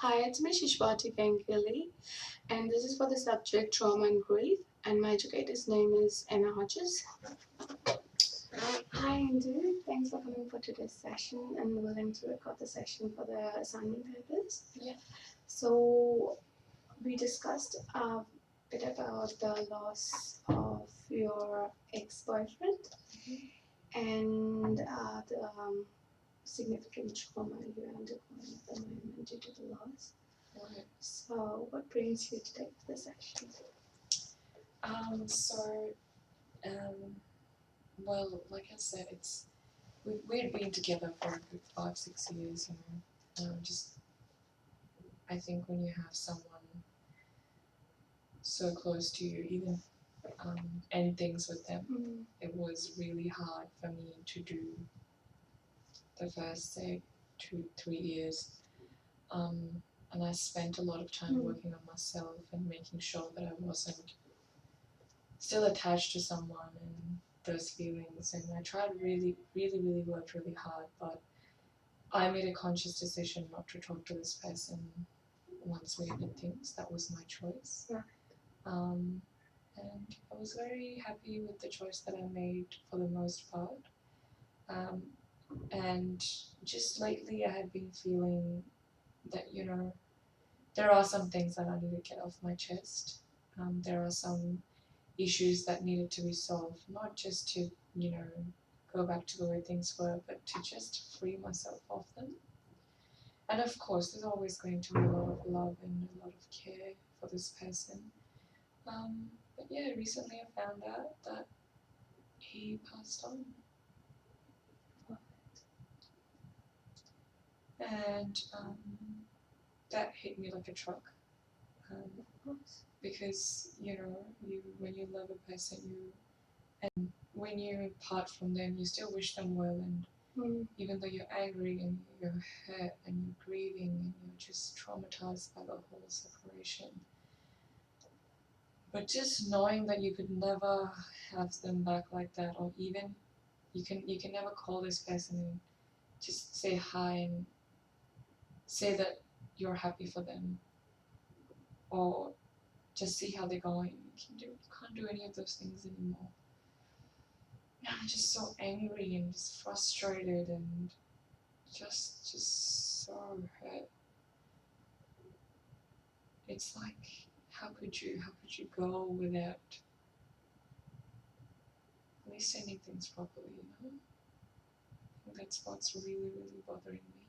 Hi, it's me Shishwati Venkili, and this is for the subject trauma and grief. And my educator's name is Anna Hodges. Hi, Andrew. Thanks for coming for today's session and willing to record the session for the assignment purpose. Yeah. So, we discussed a bit about the loss of your ex-boyfriend and the significant trauma you're undergoing at the moment due to the loss. Right. So, what brings you today to the session? Well, like I said, we'd been together for a good 5-6 years, just I think when you have someone so close to you, even end things with them, it was really hard for me to do the first, say, 2-3 years. And I spent a lot of time working on myself and making sure that I wasn't still attached to someone and those feelings, and I tried really worked really hard, but I made a conscious decision not to talk to this person once we ended things. That was my choice. Right. And I was very happy with the choice that I made for the most part. And just lately I have been feeling that, there are some things that I need to get off my chest. There are some issues that needed to be solved, not just to, go back to the way things were, but to just free myself of them. And of course, there's always going to be a lot of love and a lot of care for this person. But yeah, recently I found out that he passed on. And that hit me like a truck. Because, when you love a person, and when you part from them, you still wish them well, and even though you're angry and you're hurt and you're grieving and you're just traumatized by the whole separation, but just knowing that you could never have them back like that, or even you can never call this person and just say hi and say that you're happy for them, or just see how they're going. You can't do any of those things anymore. I'm just so angry and just frustrated and just so hurt. It's like, how could you go without at least sending things properly, I think that's what's really bothering me.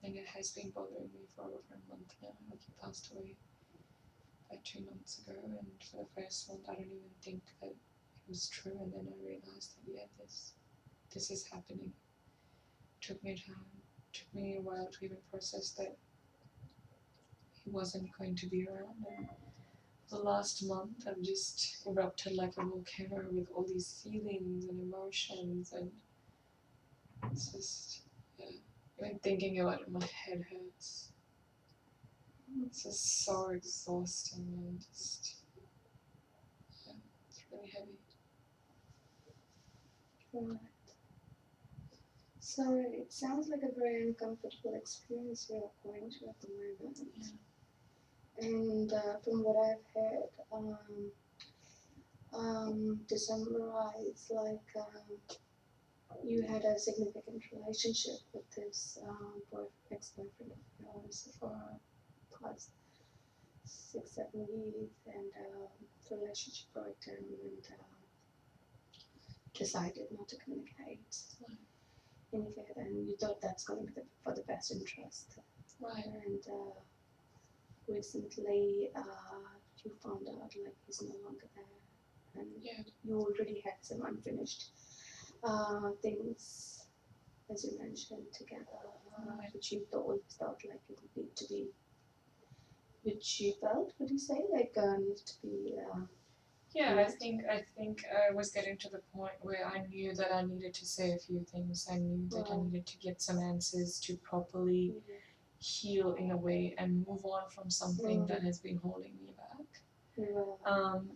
And it has been bothering me for over a month now. Like, he passed away about 2 months ago, and for the first month I don't even think that it was true, and then I realized that yeah, this is happening. Took me a while to even process that he wasn't going to be around. And the last month I've just erupted like a volcano with all these feelings and emotions, and it's just, yeah, even thinking about it, my head hurts. It's just so exhausting and just, yeah, it's really heavy. Right. So it sounds like a very uncomfortable experience you're going through at the moment. Yeah. And from what I've heard, to summarize, like you had a significant relationship with this ex-boyfriend of yours for past 6-7 years, and the relationship broke down, and decided not to communicate any further, and you thought that's going to be for the best interest. Right. And recently you found out like he's no longer there, and Yeah. you already had some unfinished things, as you mentioned, together, Right. which you always felt like it would need to be, which you felt, would you say, like needs to be. Yeah, I think I was getting to the point where I knew that I needed to say a few things. I knew that I needed to get some answers to properly heal in a way and move on from something that has been holding me back.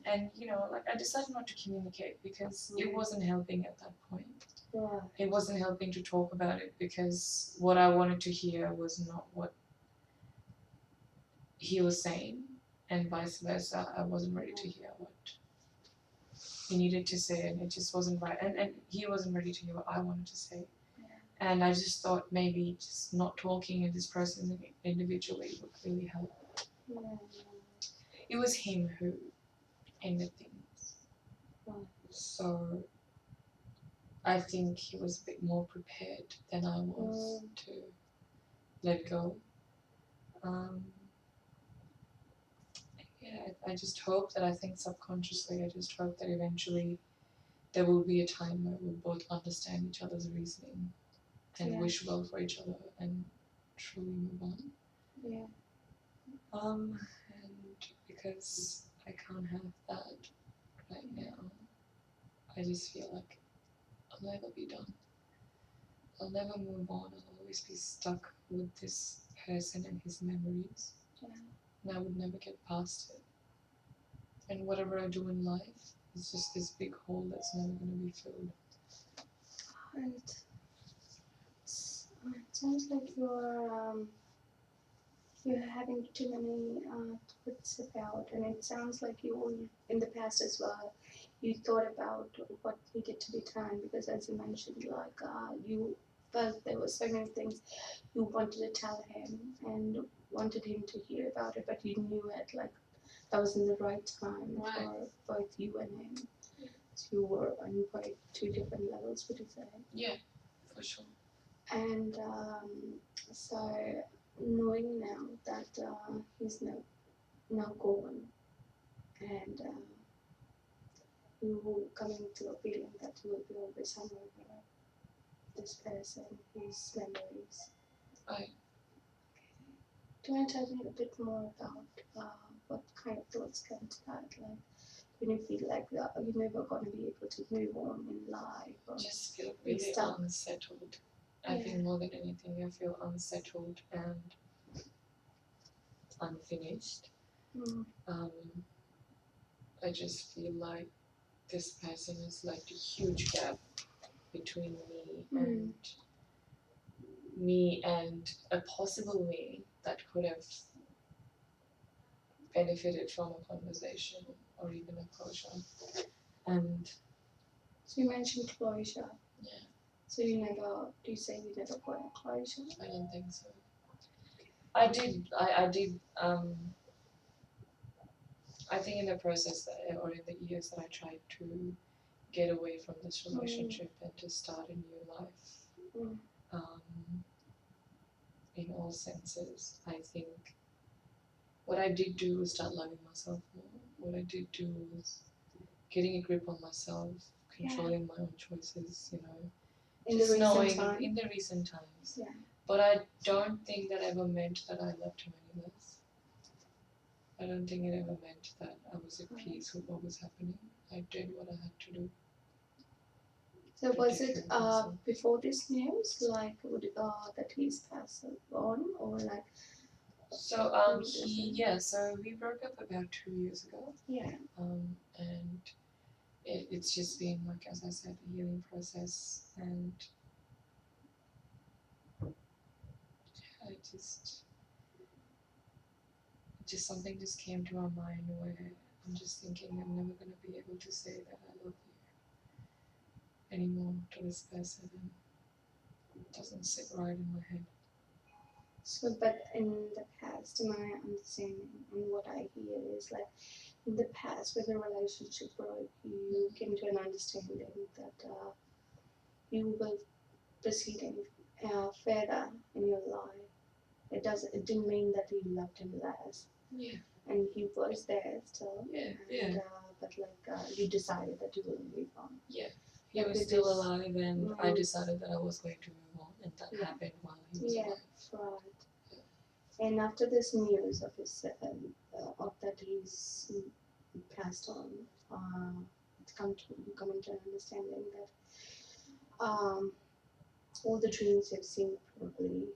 And like I decided not to communicate because it wasn't helping at that point. Right. It wasn't helping to talk about it because what I wanted to hear was not what he was saying, and vice versa. I wasn't ready to hear what he needed to say, and it just wasn't right. And he wasn't ready to hear what I wanted to say. And I just thought maybe just not talking and this person individually would really help. It was him who ended things. So I think he was a bit more prepared than I was to let go. Yeah, I just hope that, I think subconsciously, I just hope that eventually there will be a time where we'll both understand each other's reasoning and wish well for each other and truly move on. Yeah. And because I can't have that right now, I just feel like I'll never be done. I'll never move on. I'll always be stuck with this person and his memories. Yeah. And I would never get past it. And whatever I do in life is just this big hole that's never going to be filled. And it sounds like you're having too many thoughts about, and it sounds like you in the past as well. You thought about what needed to be done because, as you mentioned, like you felt there were so many things you wanted to tell him and wanted him to hear about it, but you knew it like that wasn't the right time for both you and him. So you were on quite two different levels, would you say? Yeah, for sure. And so knowing now that he's now gone, and you coming to a feeling that you will be always somewhere with this person, his memories. Right. Do you want to tell me a bit more about what kind of thoughts come to that? Like when you feel like you're never going to be able to move on in life, or just feel really unsettled. I think more than anything, I feel unsettled and unfinished. I just feel like this person has left a huge gap between me and a possible me that could have benefited from a conversation or even a closure. And so you mentioned closure. Yeah. So do you say you never got a closure? I don't think so. I did. I think in the process or in the years that I tried to get away from this relationship and to start a new life, in all senses, I think what I did do was start loving myself more. What I did do was getting a grip on myself, controlling my own choices, In just the knowing time. in the recent times. Yeah. But I don't think that ever meant that I loved him any less. I don't think it ever meant that I was at peace with what was happening. I did what I had to do. So was it before this news, like that he's passed on, or like? So so we broke up about 2 years ago. Yeah. And it's just been, like, as I said, a healing process, and I just something just came to my mind where I'm just thinking I'm never going to be able to say that I love you anymore to this person, and it doesn't sit right in my head. So, but in the past, my understanding and what I hear is like, in the past, when the relationship broke, you came to an understanding that you will proceed further in your life. It didn't mean that you loved him less. Yeah. And he was there still. Yeah. But you decided that you will move on. Yeah. He was still alive, and I decided that I was going to move on, and that happened while he was alive. Right. And after this news of his of that he's passed on, you come into an understanding that all the dreams you've seen probably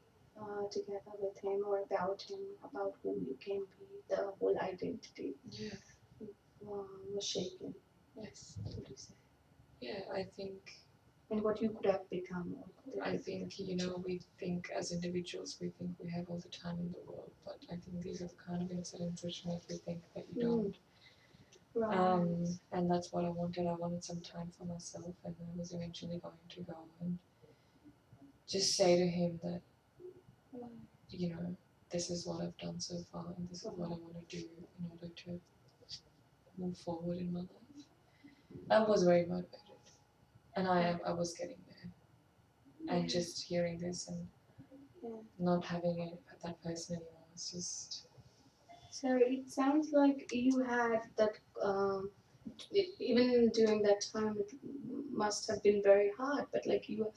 together with him or about him, about who you can be, the whole identity was shaken. Yes. What do you say? Yeah, I think and what you could have become. I think, we think as individuals, we think we have all the time in the world, but I think these are the kind of incidents which make you think that you don't. Right. And that's what I wanted. I wanted some time for myself, and I was eventually going to go and just say to him that, this is what I've done so far, and this is what I want to do in order to move forward in my life. I was very motivated, and I was getting there. And just hearing this and not having that person anymore, it's just. So it sounds like you had that, even during that time, it must have been very hard, but like you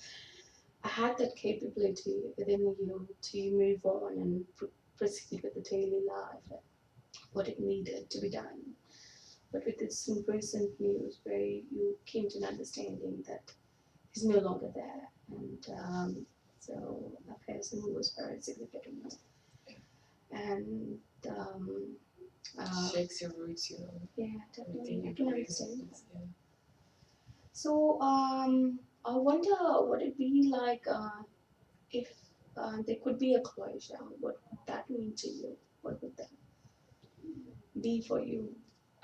had that capability within you to move on and proceed with the daily life, like what it needed to be done. But with this recent news where you came to an understanding that he's no longer there, and so a person who was very significant, and Shakes your roots, yeah, definitely, I everything can you understand. yeah. So I wonder what it'd be like if there could be a closure. What would that mean to you? What would that be for you?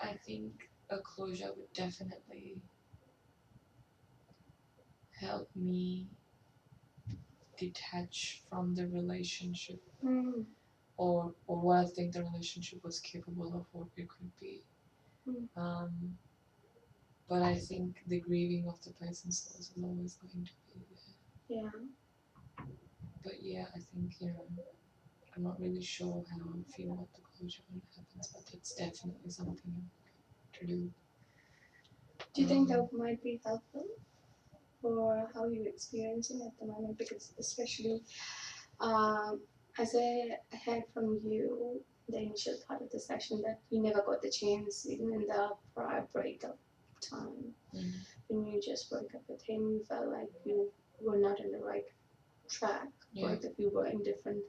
I think a closure would definitely help me detach from the relationship, Mm. or what I think the relationship was capable of, what it could be. Mm. But I think the grieving of the person's loss is always going to be there. Yeah. But yeah, I think, I'm not really sure how I would feel about the closure when it happens, but that's definitely something to do. Do you think that might be helpful for how you're experiencing at the moment? Because especially as I heard from you, the initial part of the session, that you never got the chance, even in the prior breakup time, when you just broke up with him, you felt like you were not in the right track, or that you were in different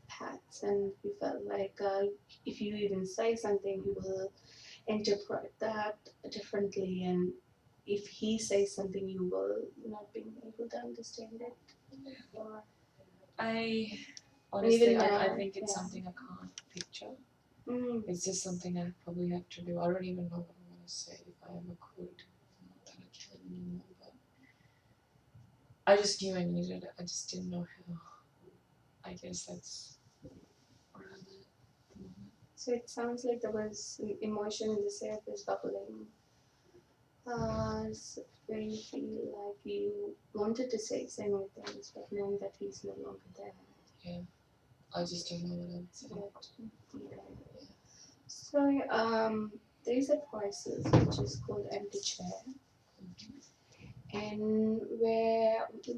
paths, and you felt like if you even say something, you will interpret that differently, and if he says something, you will not be able to understand it. Or Honestly, even now, I think it's something I can't picture. It's just something I probably have to do. I don't even know what I want to say if I ever could. Not that I can anymore, but I just knew I needed it. I just didn't know how. I guess that's where I'm at the moment. So it sounds like there was an emotion in the surface bubbling, where you feel like you wanted to say similar things, but knowing that he's no longer there. Yeah, I just don't know what I'm saying. Yeah. So there is a process which is called empty chair, and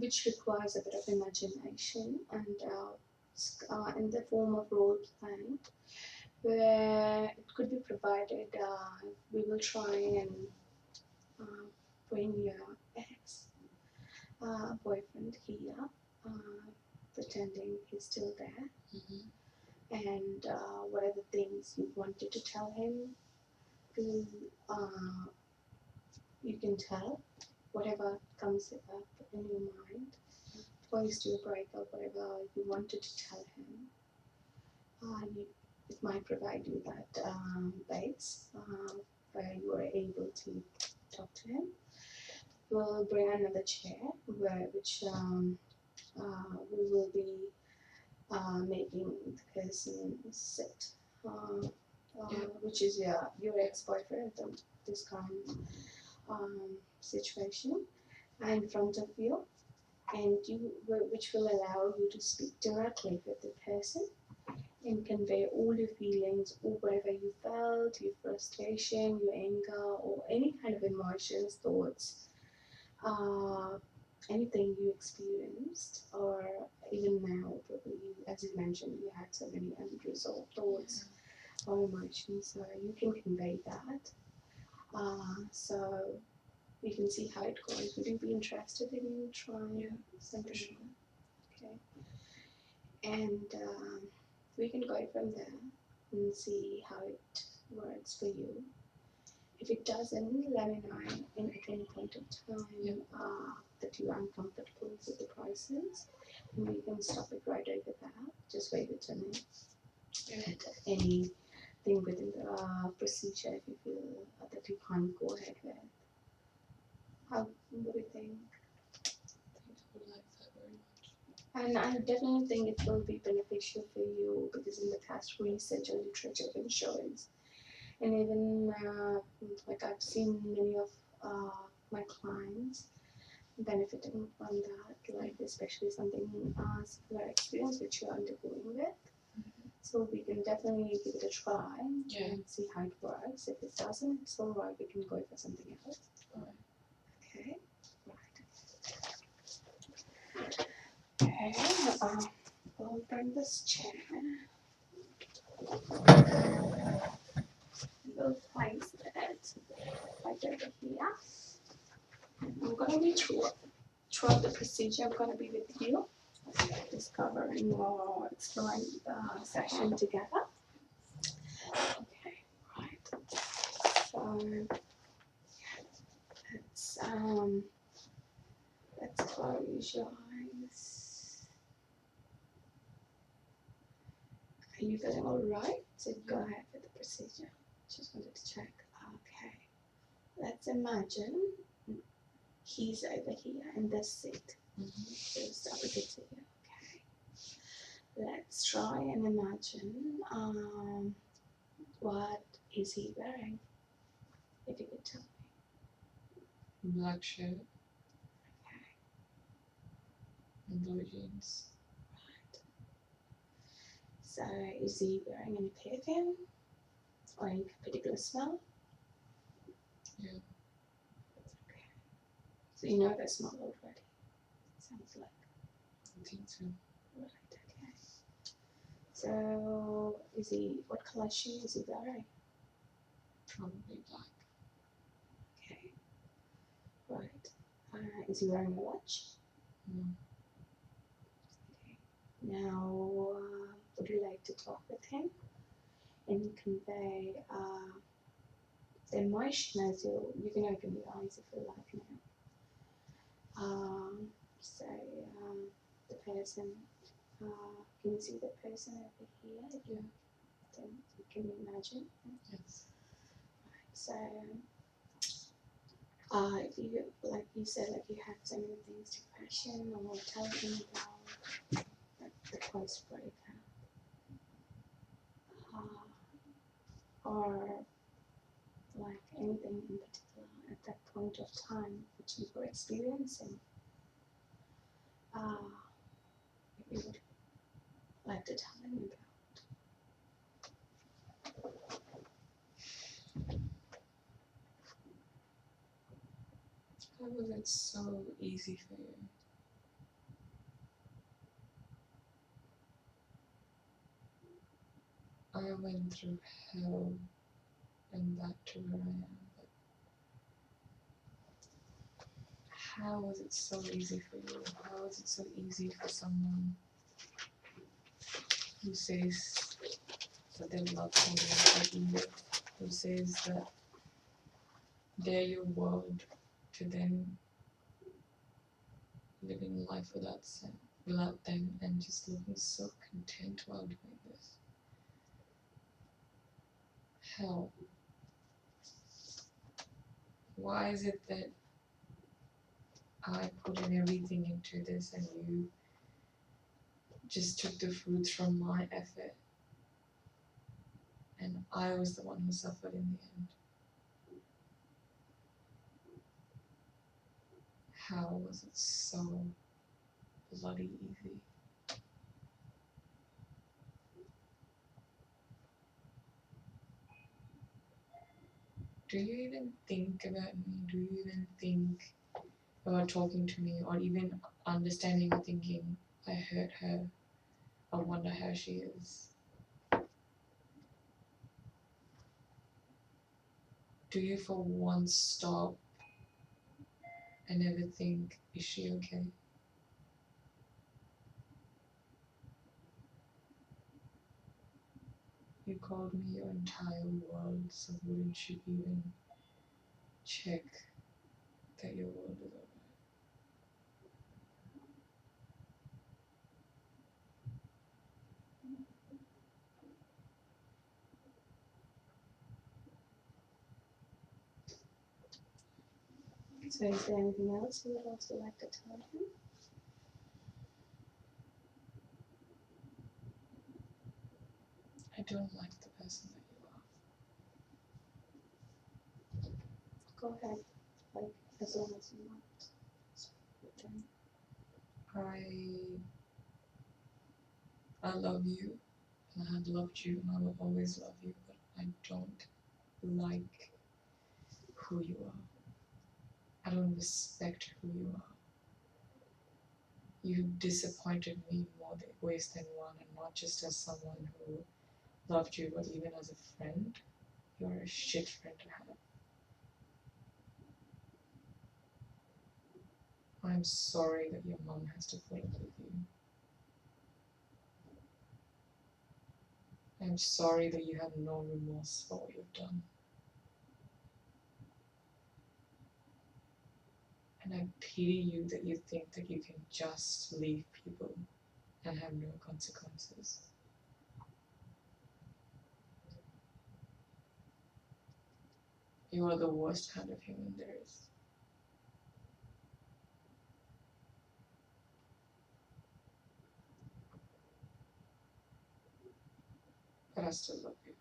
which requires a bit of imagination, and in the form of role playing, where it could be provided. We will try and bring your ex boyfriend here, pretending he's still there, and what are the things you wanted to tell him. To, you can tell whatever comes up in your mind, points to a breakup, whatever you wanted to tell him. It might provide you that base where you are able to talk to him. We'll bring another chair which we will be making the person sit, which is your ex-boyfriend, this current situation, in front of you, and which will allow you to speak directly with the person and convey all your feelings, or whatever you felt, your frustration, your anger, or any kind of emotions, thoughts, anything you experienced, or even now, probably, as you mentioned, you had so many unresolved thoughts or emotions, so you can convey that. So we can see how it goes. Would you be interested in trying something? Sure. Okay. And we can go from there and see how it works for you. If it doesn't, let me know at any point of time. that you are uncomfortable with the prices, and we can stop it right over there. Just wait a minute. At anything within the procedure, if you feel that you can't go ahead with. How, what do you think? I think I would like that very much. And I definitely think it will be beneficial for you because in the past research or literature even shows, and even like I've seen many of my clients benefiting from that, like especially something similar experience which you're undergoing with. So we can definitely give it a try and see how it works. If it doesn't, it's alright. We can go for something else. Alright. Okay. Right. Okay. I'll bring this chair. We'll place it right over here. I'm gonna be throughout the procedure. I'm gonna be with you, discovering or exploring the session together. Okay, right. So let's close your eyes. Are you feeling all right? So go ahead with the procedure. Just wanted to check. Okay. Let's imagine he's over here in this seat. Just opposite to you. Okay. Let's try and imagine what is he wearing? If you could tell me. Black shirt Okay. and blue jeans. Right. So is he wearing any perfume or any particular smell? Yeah. Okay. So you know the smell already. Sounds like. I think so. Right. Okay. So is he? What color shoe is he wearing? Probably black. Okay. Right. Is he wearing a watch? No. Okay. Now, would you like to talk with him and convey the emotion as you can open your eyes if you like now. Say the person, can you see the person over here? Yeah. Then can you imagine? Yes. Right. So, if you, like you said, like you have so many things, depression or tell him about the close breakup, or like anything in particular at that point of time which you were experiencing, if you would like to tell him about. How was it so easy for you? I went through hell and back to where I am, but how was it so easy for you? How is it so easy for someone who says that they love someone like Edith, who says that they're your world, to then living life without them and just looking so content while doing this? How? Why is it that I put in everything into this and you just took the fruits from my effort and I was the one who suffered in the end? How was it so bloody easy? Do you even think about me? Do you even think about talking to me or even understanding or thinking, I hurt her, I wonder how she is? Do you for once stop and ever think, is she okay? You called me your entire world, so wouldn't you even check that your world is alright? So is there anything else you would also like to tell him? I don't like the person that you are. Go ahead, like as long as you want. Speak with them. I love you, and I have loved you, and I will always love you, but I don't like who you are. I don't respect who you are. You've disappointed me in more ways than one, and not just as someone who loved you, but even as a friend. You're a shit friend to have. I'm sorry that your mom has to put up with you. I'm sorry that you have no remorse for what you've done. And I pity you that you think that you can just leave people and have no consequences. You are the worst kind of human there is. But I still love you.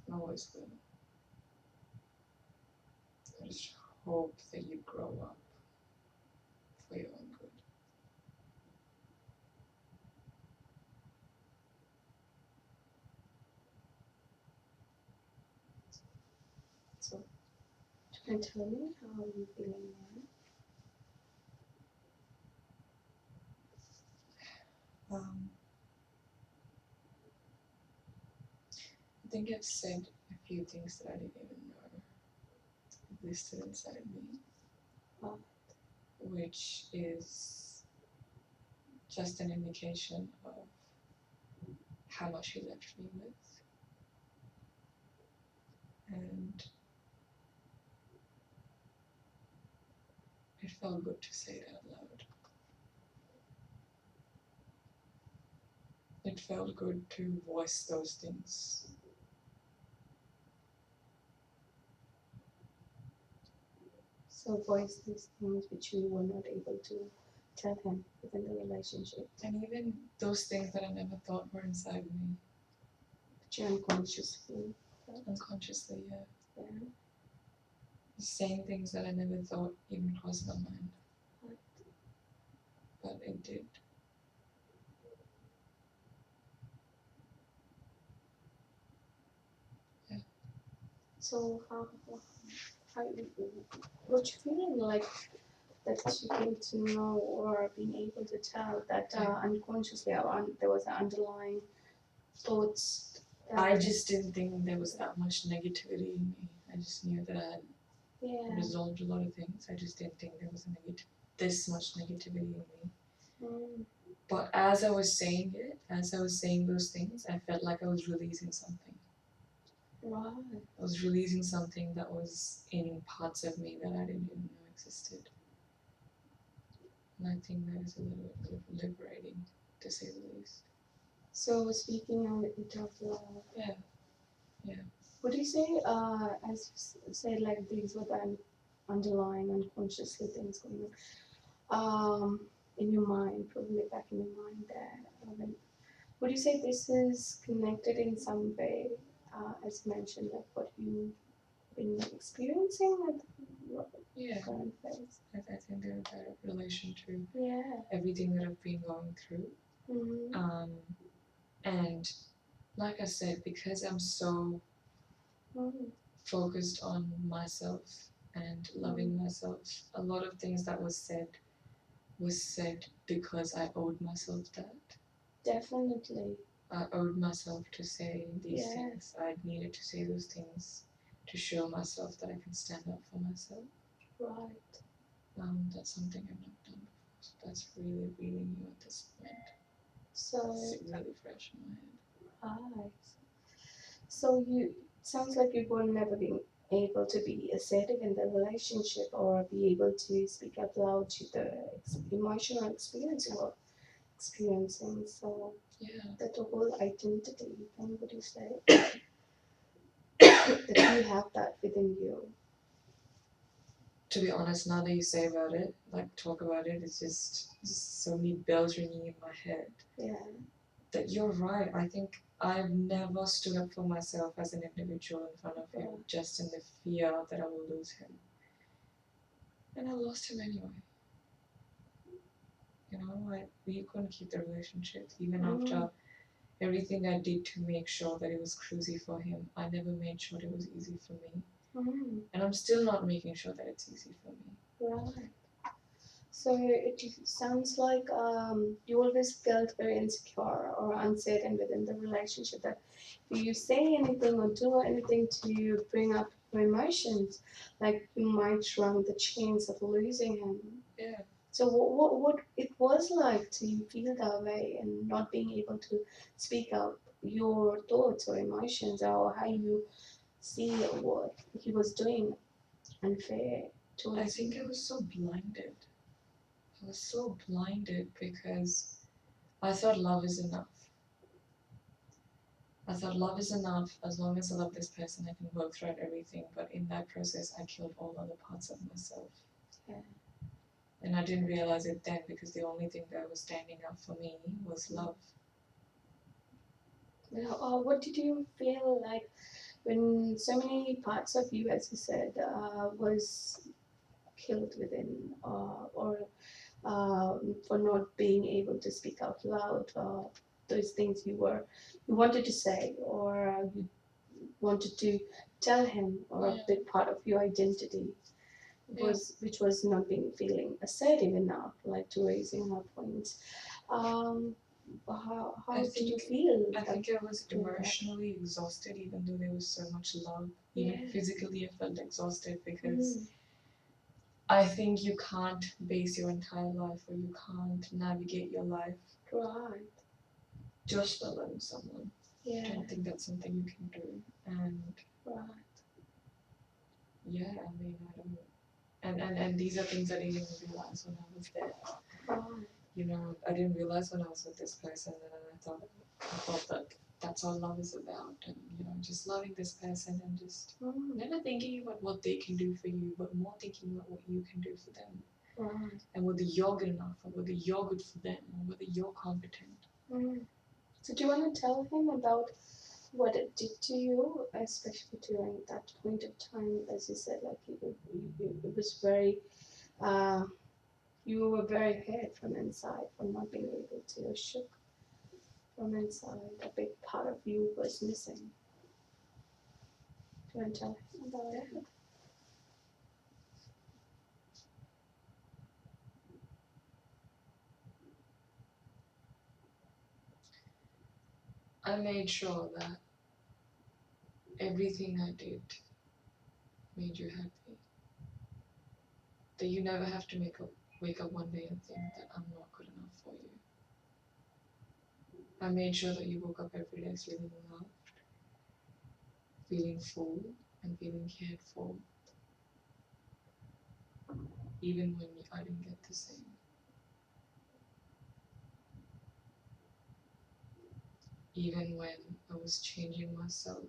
I always will. I just hope that you grow up for your own good. So, And tell me how you feeling now. I think I've said a few things that I didn't even know existed inside me, which is just an indication of how much he left me with. And it felt good to say it out loud. It felt good to voice those things. So voice these things which you were not able to tell him within the relationship. And even those things that I never thought were inside me. But you unconsciously. Unconsciously, yeah. Yeah. Saying things that I never thought even crossed my mind. But it did. Yeah. So what you feeling like that you came to know or being able to tell that unconsciously there was an underlying thoughts. I just didn't think there was that much negativity in me. I just knew that I had resolved a lot of things. I just didn't think there was this much negativity in me. Mm. But as I was saying it, as I was saying those things, I felt like I was releasing something. Right. I was releasing something that was in parts of me that I didn't even know existed. And I think that is a little bit liberating, to say the least. So speaking of love. Yeah. Yeah. Would you say, as you said, like these were the underlying unconsciously things going on in your mind, probably back in your mind there. Would you say this is connected in some way, as you mentioned, like what you've been experiencing at the current phase? I think there's a direct relation to Yeah. everything that I've been going through. Mm-hmm. And like I said, because I'm so focused on myself and loving myself, a lot of things that was said because I owed myself that. Definitely. I owed myself to say these things. I needed to say those things to show myself that I can stand up for myself. Right. That's something I've not done before. So that's really, really new at this point. So it's really fresh in my head. Right. So sounds like you were never being able to be assertive in the relationship or be able to speak out loud to the emotional experience you were experiencing. So Yeah. that the whole identity thing, would you say? that you have that within you. To be honest, now that you say about it, like talk about it, it's just so many bells ringing in my head. Yeah. That you're right. I think I've never stood up for myself as an individual in front of him, just in the fear that I will lose him. And I lost him anyway. You know, we couldn't keep the relationship even after everything I did to make sure that it was cruisy for him. I never made sure it was easy for me. And I'm still not making sure that it's easy for me. Right. So it sounds like you always felt very insecure or uncertain within the relationship, that if you say anything or do anything to bring up your emotions, like you might run the chance of losing him. Yeah. So what it was like to feel that way and not being able to speak out your thoughts or emotions, or how you see what he was doing unfair towards I think you? I was so blinded. I was so blinded because I thought love is enough. I thought love is enough. As long as I love this person, I can work throughout everything. But in that process, I killed all other parts of myself. Yeah. And I didn't realize it then, because the only thing that was standing up for me was love. What did you feel like when so many parts of you, as you said, was killed within, or for not being able to speak out loud, those things you wanted to say, or you wanted to tell him, or a big part of your identity was, which was not being feeling assertive enough, like to raising her points. How did you feel? I think I was emotionally exhausted, even though there was so much love. Even physically, I felt exhausted because I think you can't base your entire life, or you can't navigate your life just by loving someone. I don't think that's something you can do. And yeah, I mean, I don't. And these are things I didn't even realize when I was there. You know, I didn't realize when I was with this person, and I thought that that's all love is about, and you know, just loving this person and just never thinking about what they can do for you, but more thinking about what you can do for them, and whether you're good enough, or whether you're good for them, or whether you're competent. So do you want to tell him about what it did to you, especially during that point of time, as you said, like it was very, you were very hurt from inside, from not being able to, or shook from inside. A big part of you was missing. Do you want to tell him about it? I made sure that everything I did made you happy. That you never have to wake up one day and think that I'm not good enough for you. I made sure that you woke up every day feeling loved, feeling full, and feeling cared for, even when I didn't get the same. Even when I was changing myself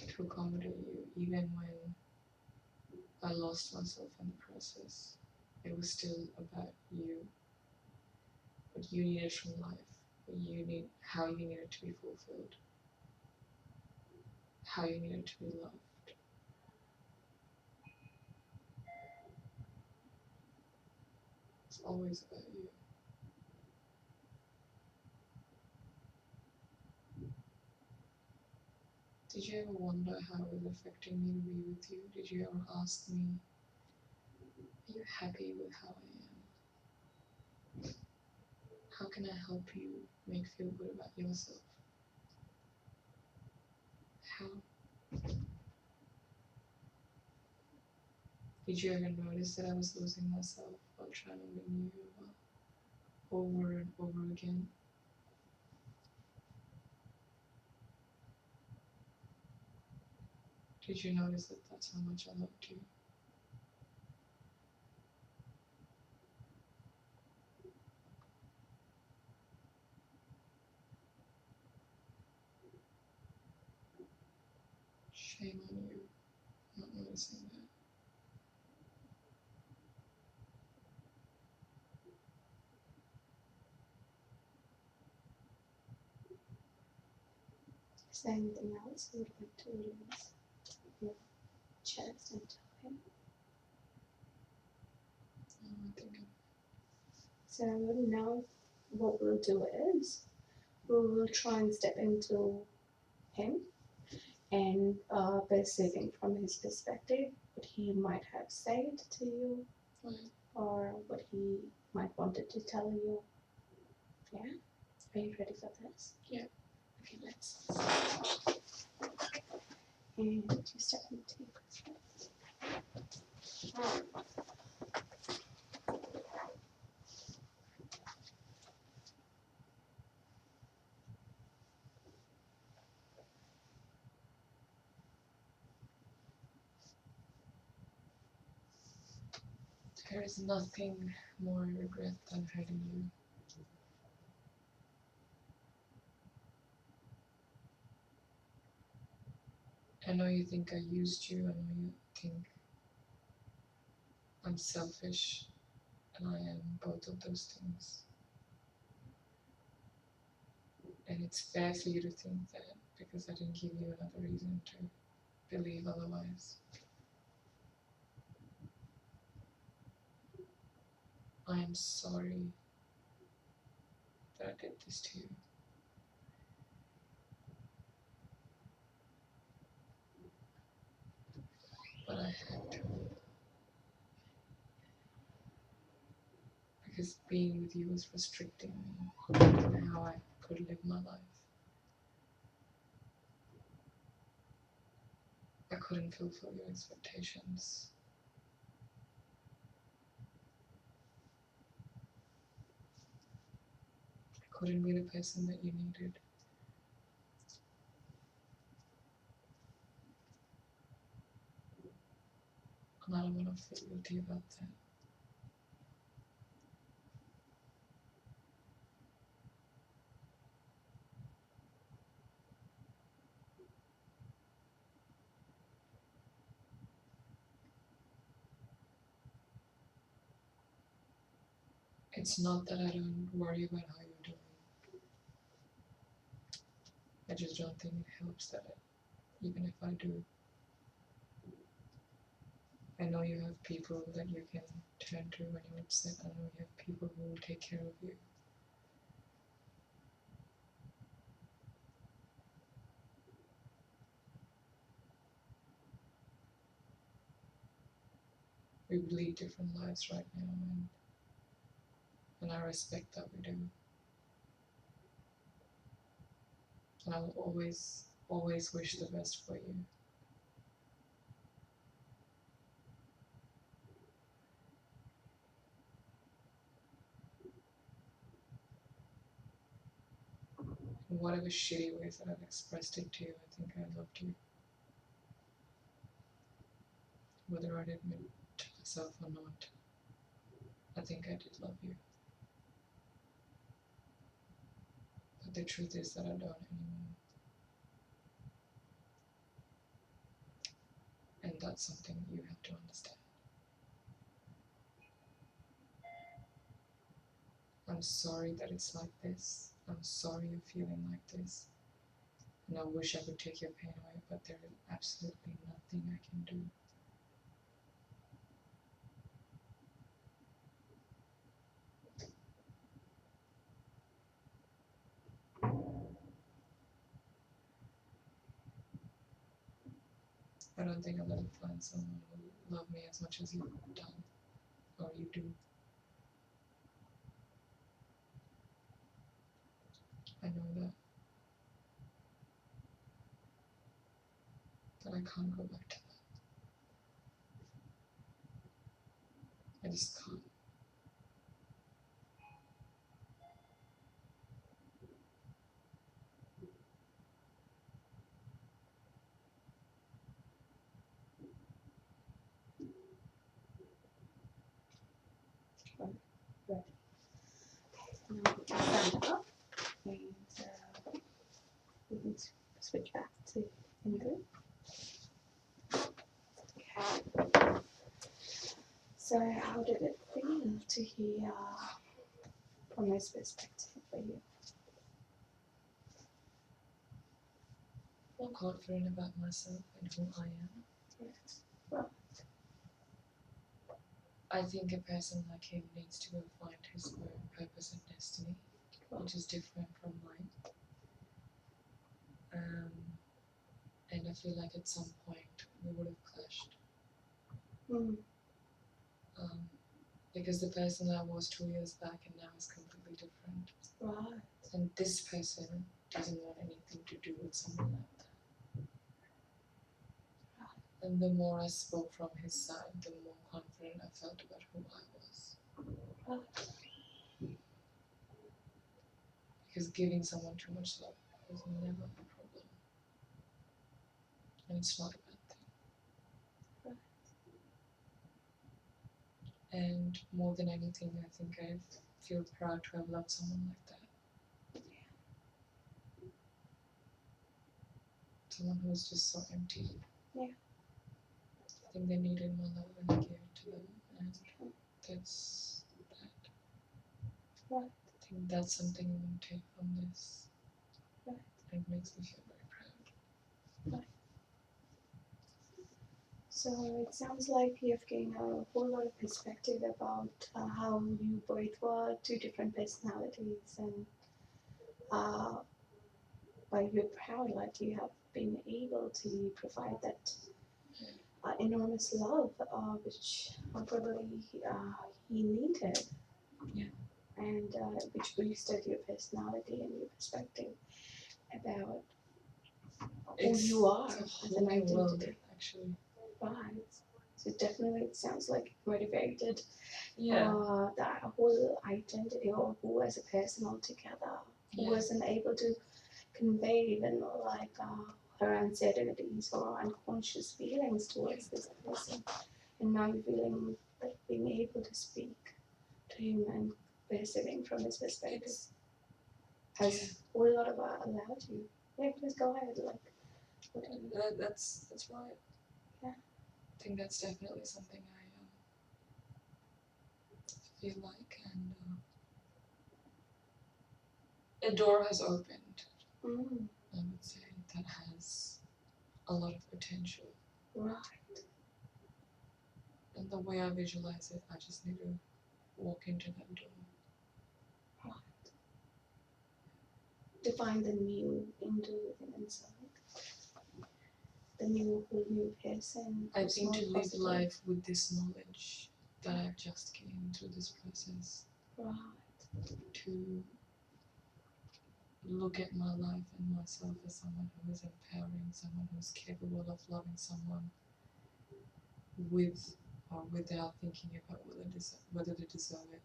to accommodate you, even when I lost myself in the process, it was still about you, what you needed from life, how you needed to be fulfilled, how you needed to be loved. It's always about you. Did you ever wonder how it was affecting me to be with you? Did you ever ask me, are you happy with how I am? How can I help you make feel good about yourself? How? Did you ever notice that I was losing myself while trying to win you over and over again? Did you notice that that's how much I loved you? Shame on you not noticing that. Is there anything else you would like to release your chest and tell him? I think So now what we'll do is we will try and step into him and perceiving from his perspective what he might have said to you or what he might wanted to tell you. Yeah? Are you ready for this? Yeah. Okay, let's. And you step into your perspective. there is nothing more I regret than hurting you. I know you think I used you, I know you think I'm selfish, and I am both of those things. And it's fair for you to think that because I didn't give you another reason to believe otherwise. I am sorry that I did this to you. But I had to. Because being with you was restricting me and how I could live my life. I couldn't fulfill your expectations. I couldn't be the person that you needed. And I don't want to feel guilty about that. It's not that I don't worry about how you're doing. I just don't think it helps that even if I do, I know you have people that you can turn to when you're upset. I know you have people who will take care of you. We lead different lives right now, and I respect that we do. And I will always, always wish the best for you. In whatever shitty ways that I've expressed it to you, I think I loved you. Whether I'd admit to myself or not, I think I did love you. But the truth is that I don't anymore. And that's something you have to understand. I'm sorry that it's like this. I'm sorry you're feeling like this. And I wish I could take your pain away, but there is absolutely nothing I can do. I don't think I'll ever find someone who will love me as much as you've done, or you do. I know that. But I can't go back to that. I just can't. Right. Now we can stand up and we can switch back to Hindu. to hear from his perspective for you. More confident about myself and who I am. Yes. Well, I think a person like him needs to go find his own purpose and destiny, which is different from mine. And I feel like at some point we would have clashed. Because the person I was 2 years back and now is completely different. Right. And this person doesn't want anything to do with someone like that. Right. And the more I spoke from his side, the more confident I felt about who I was. Right. Because giving someone too much love is never a problem. And it's not a bad thing. Right. And more than anything, I think I feel proud to have loved someone like that. Yeah. Someone who was just so empty. Yeah. I think they needed my love and I gave it to them. And that's that. Right. I think that's something I'm going to take from this. Right. And it makes me feel very proud. Right. So it sounds like you've gained a whole lot of perspective about how you both were two different personalities, and but you're proud like you have been able to provide that enormous love, which probably he needed. Yeah. And which boosted your personality and your perspective about who you are as an identity. World, actually. Right. So definitely it sounds like motivated Yeah. that whole identity or who as a person altogether, who wasn't able to convey even like her uncertainties or unconscious feelings towards this person. And now you're feeling like being able to speak to him and perceiving from his perspective has a whole lot of allowed you. Yeah, please go ahead. Like, whatever. That's right. Yeah. I think that's definitely something I feel like, and a door has opened. I would say that has a lot of potential. Right. And the way I visualize it, I just need to walk into that door. Right. To find the new into within inside. The new whole new person. I think to live life with this knowledge that I've just gained through this process. Right. To look at my life and myself as someone who is empowering, someone who's capable of loving someone with or without thinking about whether they deserve it.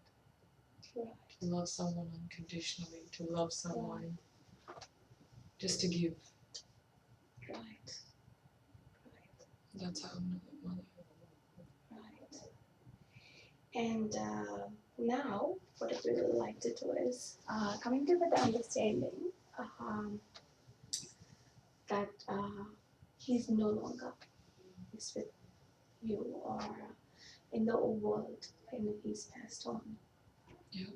Right. To love someone unconditionally, to love someone just to give. Right. Right. That's how I'm gonna live my life. Right. And now, what I really like to do is coming to the understanding that he's no longer is with you or in the old world, and he's passed on. Yeah.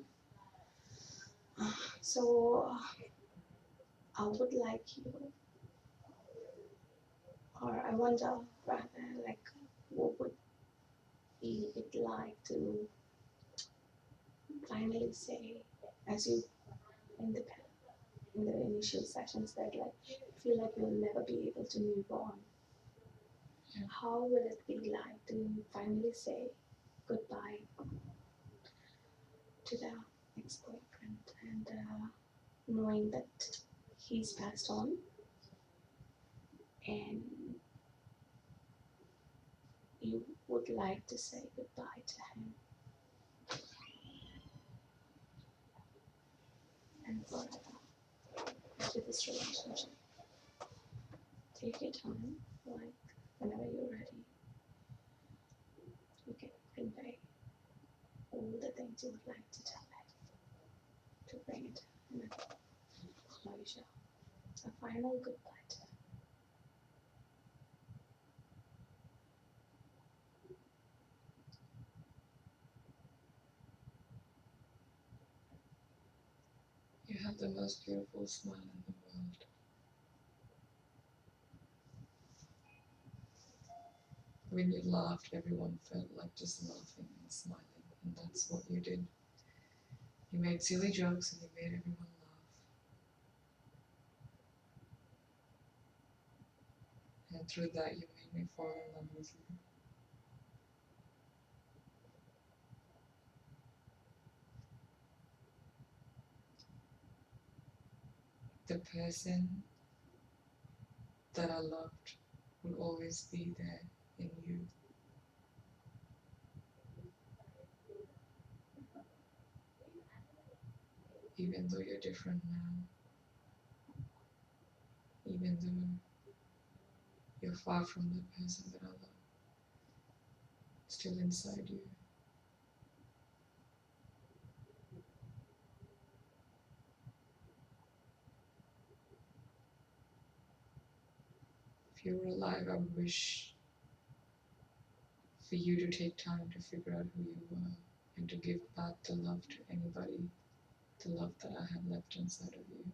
So I would like you, or I wonder rather, like, what would it like to finally say, as you in the initial sessions that like feel like you'll never be able to move on. Yeah. How will it be like to finally say goodbye to the ex-boyfriend and knowing that he's passed on and you would like to say goodbye to him and forever to this relationship? Take your time, like whenever you're ready, you can convey all the things you would like to tell him to bring it in a closure, a final goodbye to him. had the most beautiful smile in the world. When you laughed, everyone felt like just laughing and smiling, and that's what you did. You made silly jokes and you made everyone laugh. And through that, you made me fall in love with you. The person that I loved will always be there in you. Even though you're different now, even though you're far from the person that I love, still inside you. If you were alive, I would wish for you to take time to figure out who you were and to give back the love to anybody, the love that I have left inside of you.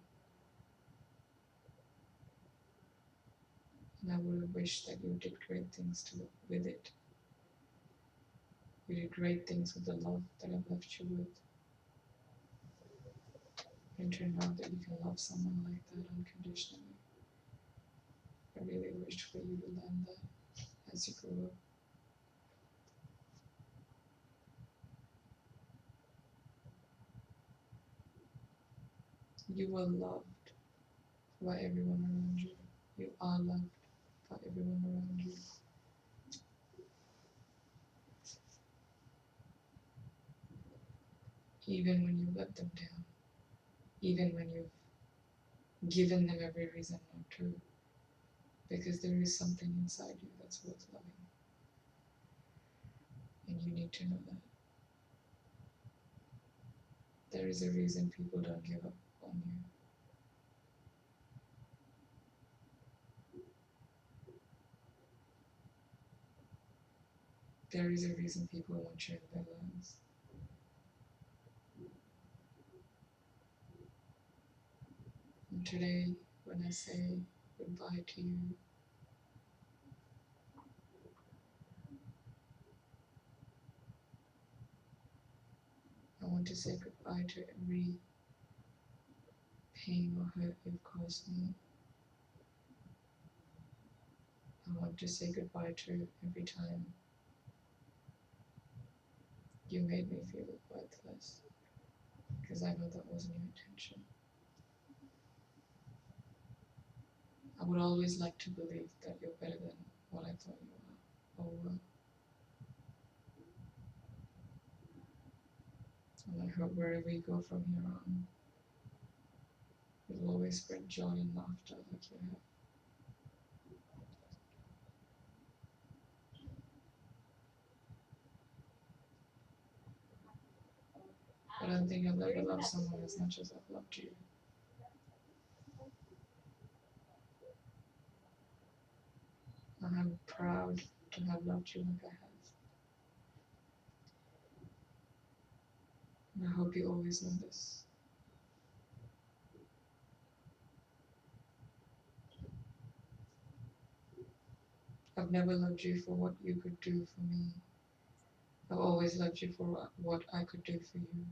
And I would have wished that you did great things with it. You did great things with the love that I've left you with. And it turned out that you can love someone like that unconditionally. I really wished for you to learn that as you grew up. You were loved by everyone around you. You are loved by everyone around you. Even when you let them down. Even when you've given them every reason not to. Because there is something inside you that's worth loving. And you need to know that. There is a reason people don't give up on you. There is a reason people want you in their lives. And today, when I say goodbye to you, I want to say goodbye to every pain or hurt you've caused me. I want to say goodbye to every time you made me feel worthless, because I know that wasn't your intention. I would always like to believe that you're better than what I thought you were or were. And I hope wherever you go from here on, you'll always spread joy and laughter like you have. I don't think I'll ever love someone as much as I've loved you. And I'm proud to have loved you like I have. And I hope you always know this. I've never loved you for what you could do for me. I've always loved you for what I could do for you.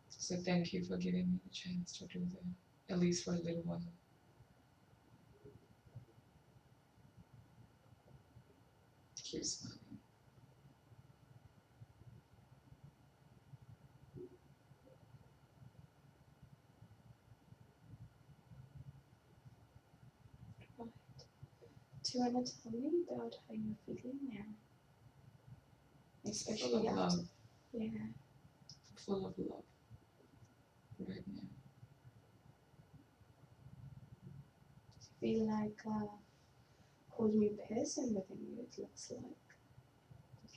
So thank you for giving me the chance to do that, at least for a little while. Keep smiling. Right. Do you want to tell me about how you're feeling now? Especially Full of after. love. Yeah. Full of love right now. Feel like a whole new person within you, it looks like.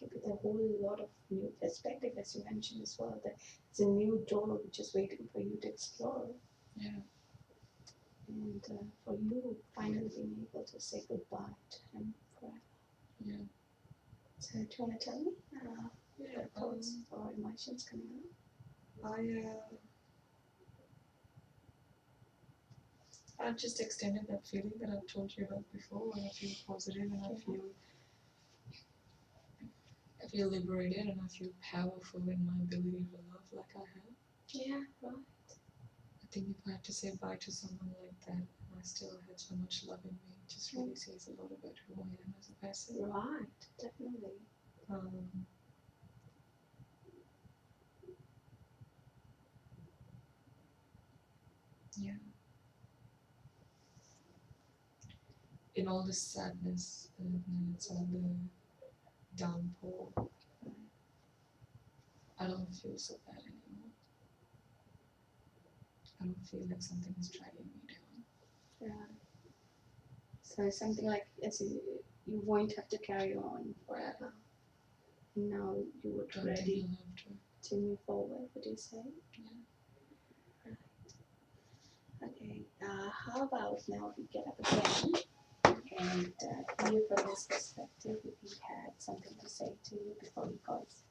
With a whole lot of new perspective, as you mentioned as well, that it's a new door which is waiting for you to explore. Yeah. And for you finally being able to say goodbye to him forever. Yeah. So do you want to tell me Yeah. what thoughts or emotions coming up? I've just extended that feeling that I've told you about before, where I feel positive and I feel liberated and I feel powerful in my ability to love like I have. Yeah, right. I think if I had to say bye to someone like that and I still had so much love in me, it just really says a lot about who I am as a person. Right, definitely. Yeah. In all the sadness and it's all the downpour, I don't feel so bad anymore. I don't feel like something is dragging me down. Yeah. So it's something like you won't have to carry on forever. And now you would Don't ready think you'll have to move forward, would you say? Yeah. Right. Okay. How about now we get up again and hear from this perspective if you had something to say to you before he goes.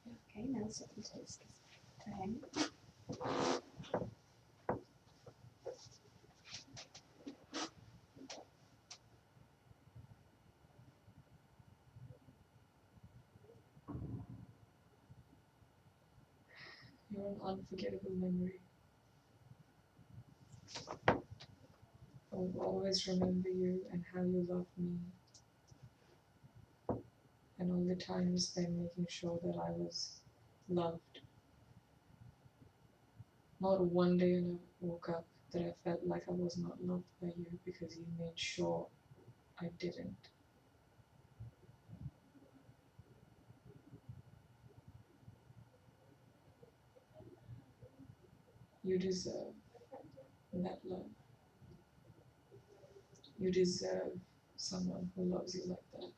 Okay, now sit into his to him. You're an unforgettable memory. I will always remember you and how you loved me. And all the time you spent making sure that I was loved. Not one day when I woke up that I felt like I was not loved by you because you made sure I didn't. You deserve that love. You deserve someone who loves you like that.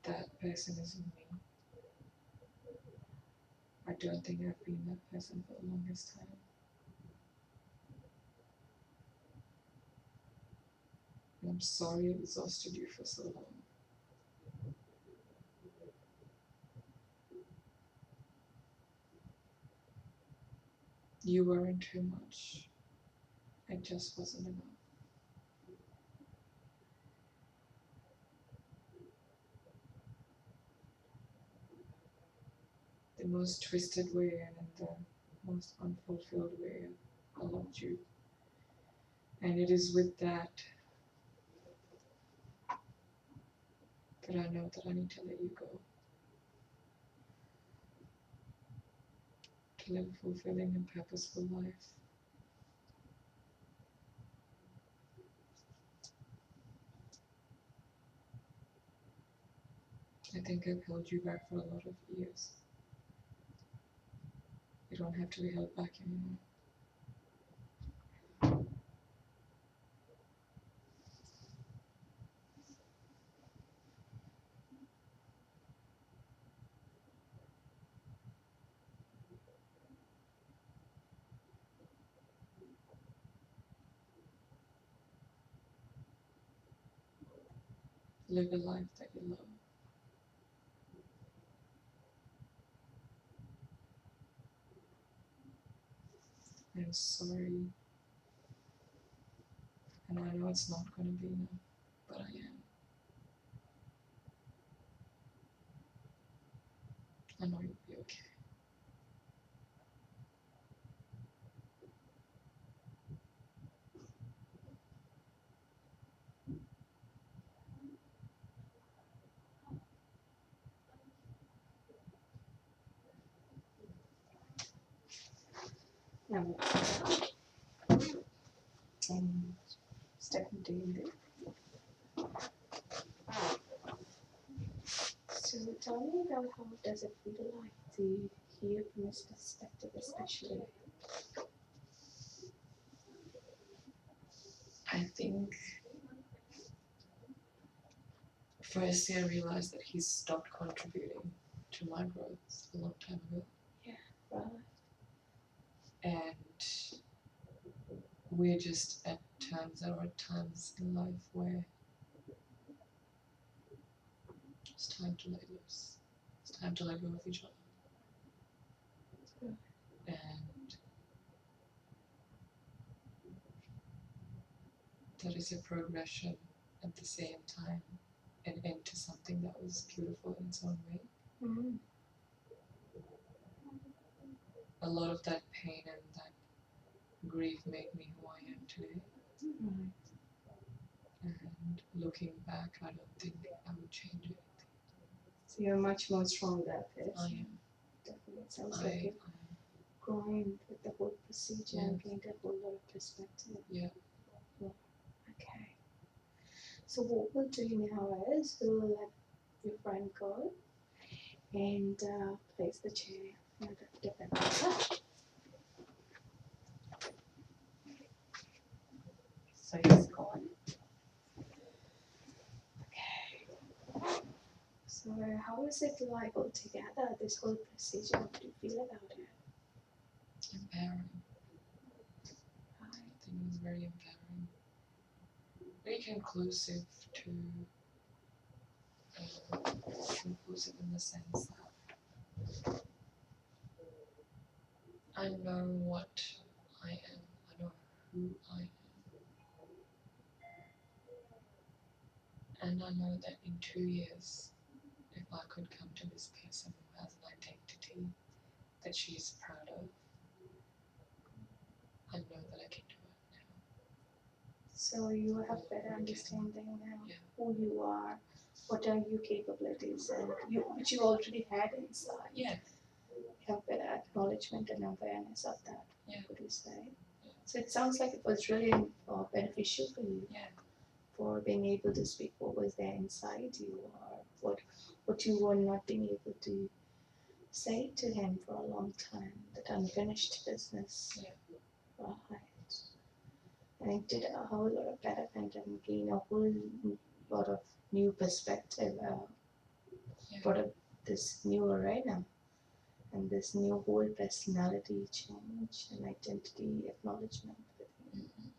That person isn't me. I don't think I've been that person for the longest time. And I'm sorry I exhausted you for so long. You weren't too much. It just wasn't enough. The most twisted way and in the most unfulfilled way I loved you. And it is with that that I know that I need to let you go. To live a fulfilling and purposeful life. I think I've held you back for a lot of years. You don't have to be held back anymore. Live a life that you love. I'm sorry. And I know it's not going to be enough, but I am. I know you'll be okay. Now, and step into it. So tell me about how does it feel like to hear from his perspective, especially. I think firstly I realized that he's stopped contributing to my growth a long time ago. Yeah, right. And we're just at times, there are times in life where it's time to let loose. It's time to let go of each other. that is a progression at the same time, an end to something that was beautiful in its own way. Mm. A lot of that pain and that grief made me who I am today. Right. And looking back, I don't think I would change anything. So you're much more stronger at this. I am. Definitely. It sounds like you're growing with the whole procedure and gained a whole lot of perspective. Yeah. Okay. So what we'll do now is we'll let your friend go and place the chair in a different order. So he's gone. Okay. So how is it like altogether, this whole procedure? What do you feel about it? Empowering. Right. I think it was very empowering. Very conclusive to conclusive in the sense that I know what I am. I know who I am. And I know that in 2 years, if I could come to this person who has an identity that she's proud of, I know that I can do it now. So you have better understanding now Yeah. who you are, what are your capabilities, and which you already had inside. Yeah. You have better acknowledgement and awareness of that. Yeah. What do you say? Yeah. So it sounds like it was really beneficial for you. Yeah. For being able to speak what was there inside you, or what you were not being able to say to him for a long time, that unfinished business. Yeah. Right. And it did a whole lot of betterment and gain a whole lot of new perspective, brought up this new arena and this new whole personality change and identity acknowledgement within you,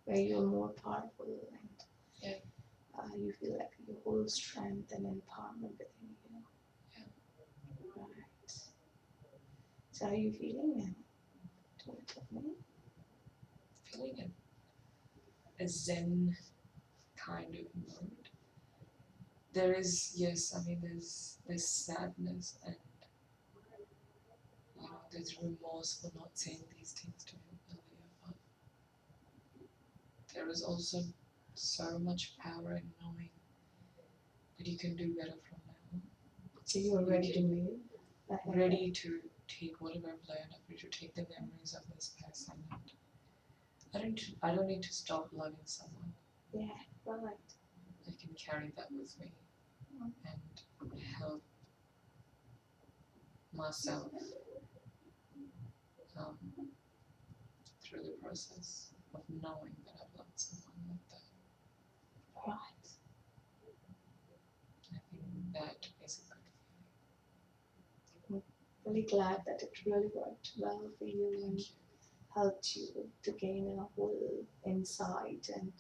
where you're more powerful and you feel like your whole strength and empowerment within you. Yeah. Right. So how are you feeling now? Talk to me. Feeling a zen kind of mode. There is, yes, I mean, there's sadness and, there's remorse for not saying these things to him earlier, but there is also so much power in knowing that you can do better from now on. So you're ready to move ahead. Ready to take whatever I've learned, I'm ready to take the memories of this person, and I don't need to stop loving someone. Yeah, right. I can carry that with me and help myself through the process of knowing that I've loved someone like that. Right. I think that is a good feeling. Really glad that it really worked well for you and helped you to gain a whole insight and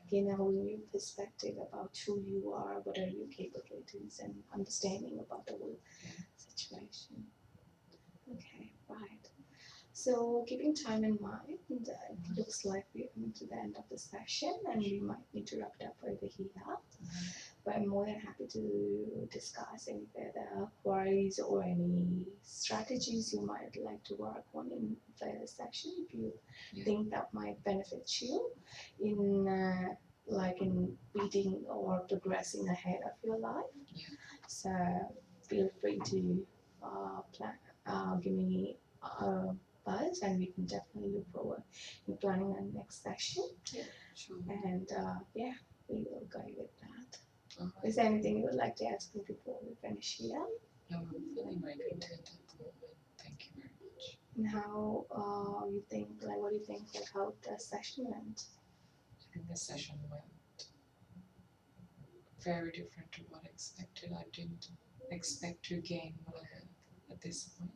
gain a whole new perspective about who you are, what are your capabilities, and understanding about the whole situation. Okay, right. So keeping time in mind, it looks like we're coming to the end of the session and we might need to wrap it up over here. But I'm more than happy to discuss any further queries or any strategies you might like to work on in further session if you think that might benefit you in in beating or progressing ahead of your life. So feel free to give me a buzz and we can definitely look forward to planning our next session. Yeah, sure. And we will go with that. Right. Is there anything you would like to ask me before we finish here? No, I'm feeling very content at the moment. Thank you very much. And how you think, what do you think, how the session went? I think the session went very different to what I expected. I didn't expect to gain what I have at this point.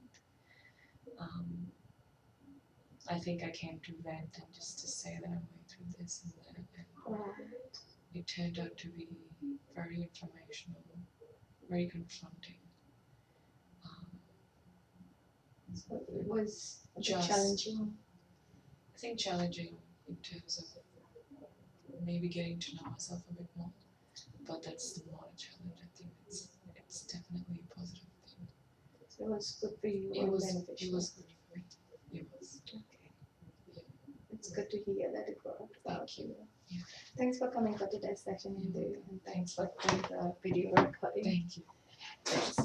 I think I came to vent and just to say that I'm going through this and that. And Right. it turned out to be very informational, very confronting. So it was Just challenging. I think challenging in terms of maybe getting to know myself a bit more. But that's not a challenge. I think it's definitely a positive thing. So it was good for you It and was beneficial. good for me. It was. Okay. Yeah. It's good to hear that it worked out for you. Yeah. Thanks for coming for today's session, Indu, and thanks Thank for doing the video recording. Thank you. Thanks.